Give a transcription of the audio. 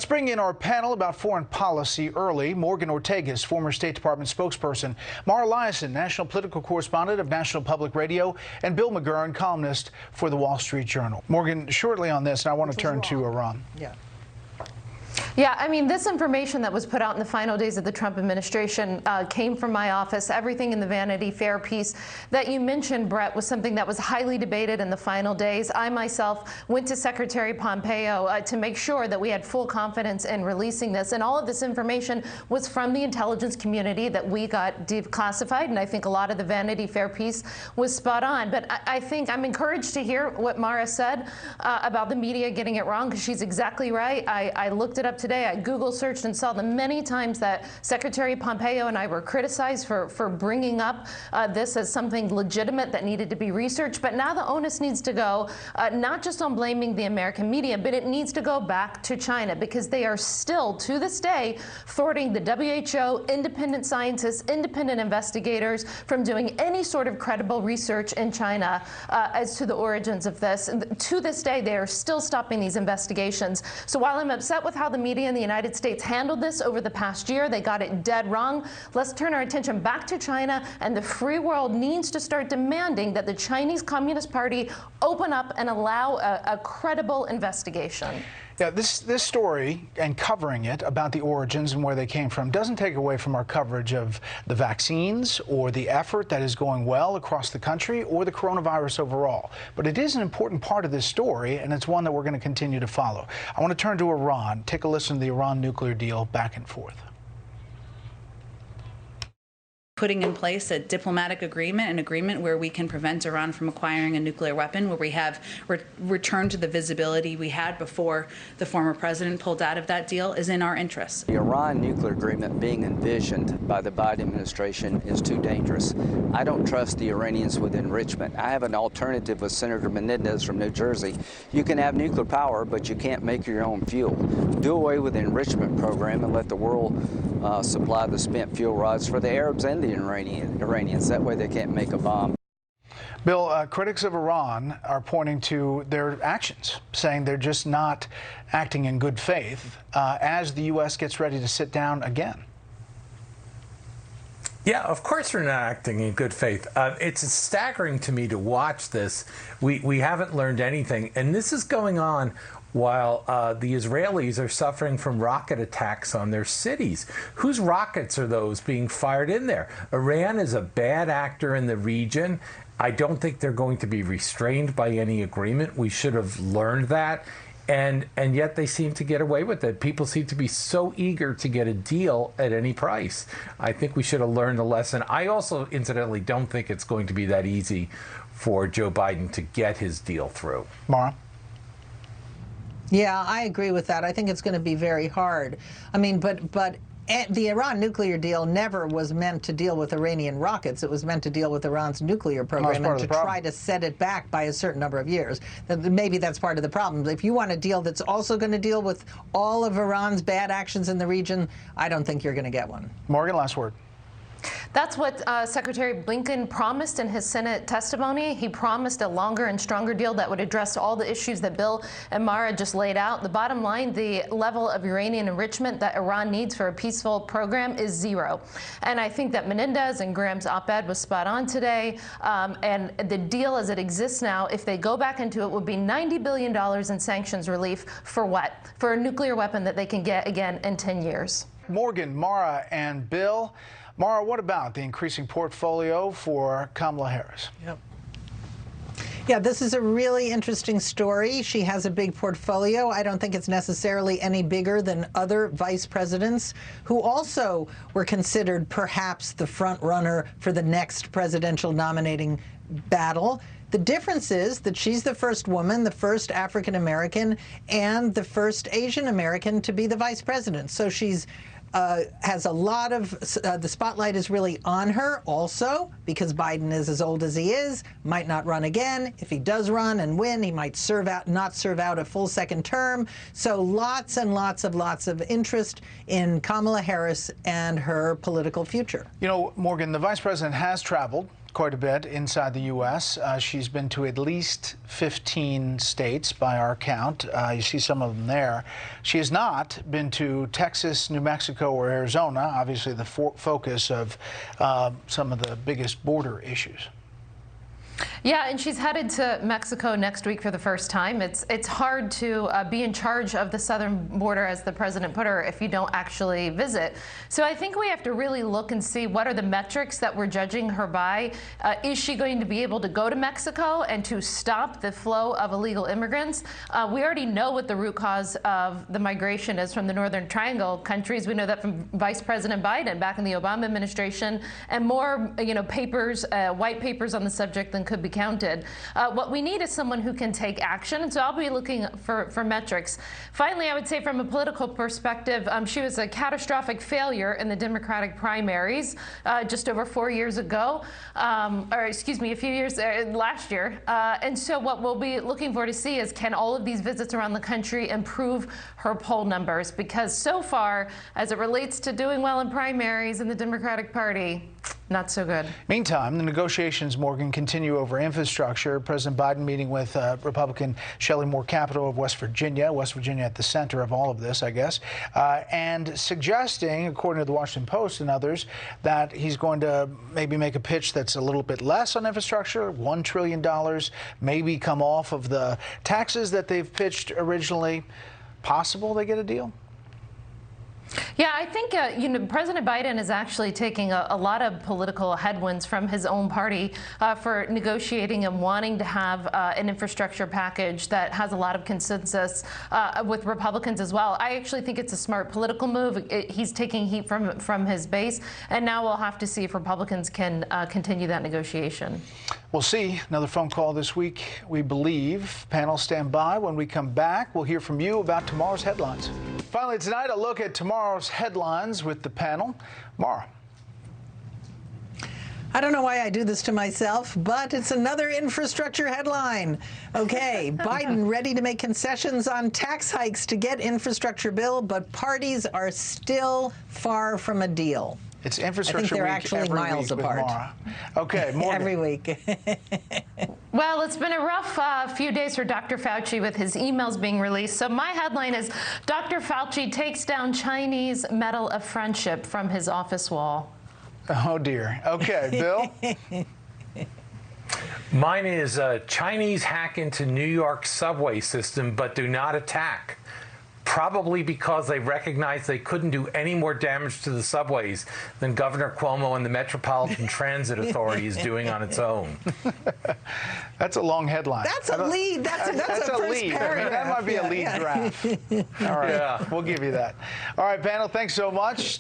Let's bring in our panel about foreign policy early. Morgan Ortagus, former State Department spokesperson, Mara Liasson, national political correspondent of National Public Radio, and Bill McGurn, columnist for the Wall Street Journal. Morgan, shortly on this, and I want to turn to Iran. Yeah, I mean, this information that was put out in the final days of the Trump administration came from my office. Everything in the Vanity Fair piece that you mentioned, Brett, was something that was highly debated in the final days. I myself went to Secretary Pompeo to make sure that we had full confidence in releasing this. And all of this information was from the intelligence community that we got declassified. And I think a lot of the Vanity Fair piece was spot on. But I think I'm encouraged to hear what Mara said about the media getting it wrong, because she's exactly right. I looked it up today. I Google searched and saw the many times that Secretary Pompeo and I were criticized for bringing up this as something legitimate that needed to be researched. But now the onus needs to go not just on blaming the American media, but it needs to go back to China, because they are still, to this day, thwarting the WHO, independent scientists, independent investigators from doing any sort of credible research in China as to the origins of this. And to this day, they are still stopping these investigations. So while I'm upset with how the media in the United States handled this over the past year, they got it dead wrong. Let's turn our attention back to China, and the free world needs to start demanding that the Chinese Communist Party open up and allow a credible investigation. Yeah, this story and covering it about the origins and where they came from doesn't take away from our coverage of the vaccines or the effort that is going well across the country or the coronavirus overall. But it is an important part of this story, and it's one that we're going to continue to follow. I want to turn to Iran. Take a listen to the Iran nuclear deal back and forth. Putting in place a diplomatic agreement, an agreement where we can prevent Iran from acquiring a nuclear weapon, where we have returned to the visibility we had before the former president pulled out of that deal, is in our interest. The Iran nuclear agreement being envisioned by the Biden administration is too dangerous. I don't trust the Iranians with enrichment. I have an alternative with Senator Menendez from New Jersey. You can have nuclear power, but you can't make your own fuel. Do away with the enrichment program and let the world supply the spent fuel rods for the Arabs and the Iranians. That way they can't make a bomb. Bill, critics of Iran are pointing to their actions, saying they're just not acting in good faith as the U.S. gets ready to sit down again. Yeah, of course we're not acting in good faith. It's staggering to me to watch this. We haven't learned anything. And this is going on while the Israelis are suffering from rocket attacks on their cities. Whose rockets are those being fired in there? Iran is a bad actor in the region. I don't think they're going to be restrained by any agreement. We should have learned that. And yet they seem to get away with it. People seem to be so eager to get a deal at any price. I think we should have learned a lesson. I also, incidentally, don't think it's going to be that easy for Joe Biden to get his deal through. Mara? Yeah, I agree with that. I think it's going to be very hard. I mean, but the Iran nuclear deal never was meant to deal with Iranian rockets. It was meant to deal with Iran's nuclear program and to try to set it back by a certain number of years. Maybe that's part of the problem. If you want a deal that's also going to deal with all of Iran's bad actions in the region, I don't think you're going to get one. Morgan, last word. That's what Secretary Blinken promised in his Senate testimony. He promised a longer and stronger deal that would address all the issues that Bill and Mara just laid out. The bottom line, the level of uranium enrichment that Iran needs for a peaceful program is zero. And I think that Menendez and Graham's op-ed was spot on today. And the deal as it exists now, if they go back into it, would be $90 billion in sanctions relief for what? For a nuclear weapon that they can get again in 10 years. Morgan, Mara, and Bill. Mara, what about the increasing portfolio for Kamala Harris? Yep. Yeah, this is a really interesting story. She has a big portfolio. I don't think it's necessarily any bigger than other vice presidents who also were considered perhaps the front runner for the next presidential nominating battle. The difference is that she's the first woman, the first African American, and the first Asian American to be the vice president. So she's has a lot of, the spotlight is really on her also because Biden is as old as he is, might not run again. If he does run and win, he might not serve out a full second term. So lots and lots of interest in Kamala Harris and her political future. You know, Morgan, the vice president has traveled quite a bit inside the U.S. She's been to at least 15 states by our count. You see some of them there. She has not been to Texas, New Mexico, or Arizona, obviously the focus of some of the biggest border issues. Yeah, and she's headed to Mexico next week for the first time. It's hard to be in charge of the southern border, as the president put her, if you don't actually visit. So I think we have to really look and see what are the metrics that we're judging her by. Is she going to be able to go to Mexico and to stop the flow of illegal immigrants? We already know what the root cause of the migration is from the Northern Triangle countries. We know that from Vice President Biden back in the Obama administration, and more, papers, white papers on the subject than could be counted. What we need is someone who can take action, and so I'll be looking for metrics. Finally, I would say from a political perspective, she was a catastrophic failure in the Democratic primaries just over 4 years ago, or excuse me, a few years last year. And so what we'll be looking for to see is, can all of these visits around the country improve her poll numbers? Because so far, as it relates to doing well in primaries in the Democratic Party, not so good. Meantime, the negotiations, Morgan, continue over infrastructure. President Biden meeting with Republican Shelley Moore Capito of West Virginia at the center of all of this, I guess, and suggesting, according to the Washington Post and others, that he's going to maybe make a pitch that's a little bit less on infrastructure, $1 trillion, maybe come off of the taxes that they've pitched originally. Possible they get a deal? Yeah, I think President Biden is actually taking a lot of political headwinds from his own party for negotiating and wanting to have an infrastructure package that has a lot of consensus with Republicans as well. I actually think it's a smart political move. He's taking heat from his base, and now we'll have to see if Republicans can continue that negotiation. We'll see. Another phone call this week, we believe. Panel, stand by. When we come back, we'll hear from you about tomorrow's headlines. Finally tonight, a look at tomorrow's headlines with the panel. Mara. I don't know why I do this to myself, but it's another infrastructure headline. Okay, Biden ready to make concessions on tax hikes to get infrastructure bill, but parties are still far from a deal. It's infrastructure I think they're week actually every miles week apart. With Mara. Okay, Morgan. Every week. Well, it's been a rough few days for Dr. Fauci with his emails being released. So my headline is, Dr. Fauci takes down Chinese Medal of Friendship from his office wall. Oh, dear. Okay, Bill? Mine is Chinese hack into New York subway system but do not attack. Probably because they recognized they couldn't do any more damage to the subways than Governor Cuomo and the Metropolitan Transit Authority is doing on its own. That's a long headline. That's a lead. That's a first lead. paragraph. I mean, that might be a lead graph. All right, Yeah. we'll give you that. All right, panel, thanks so much.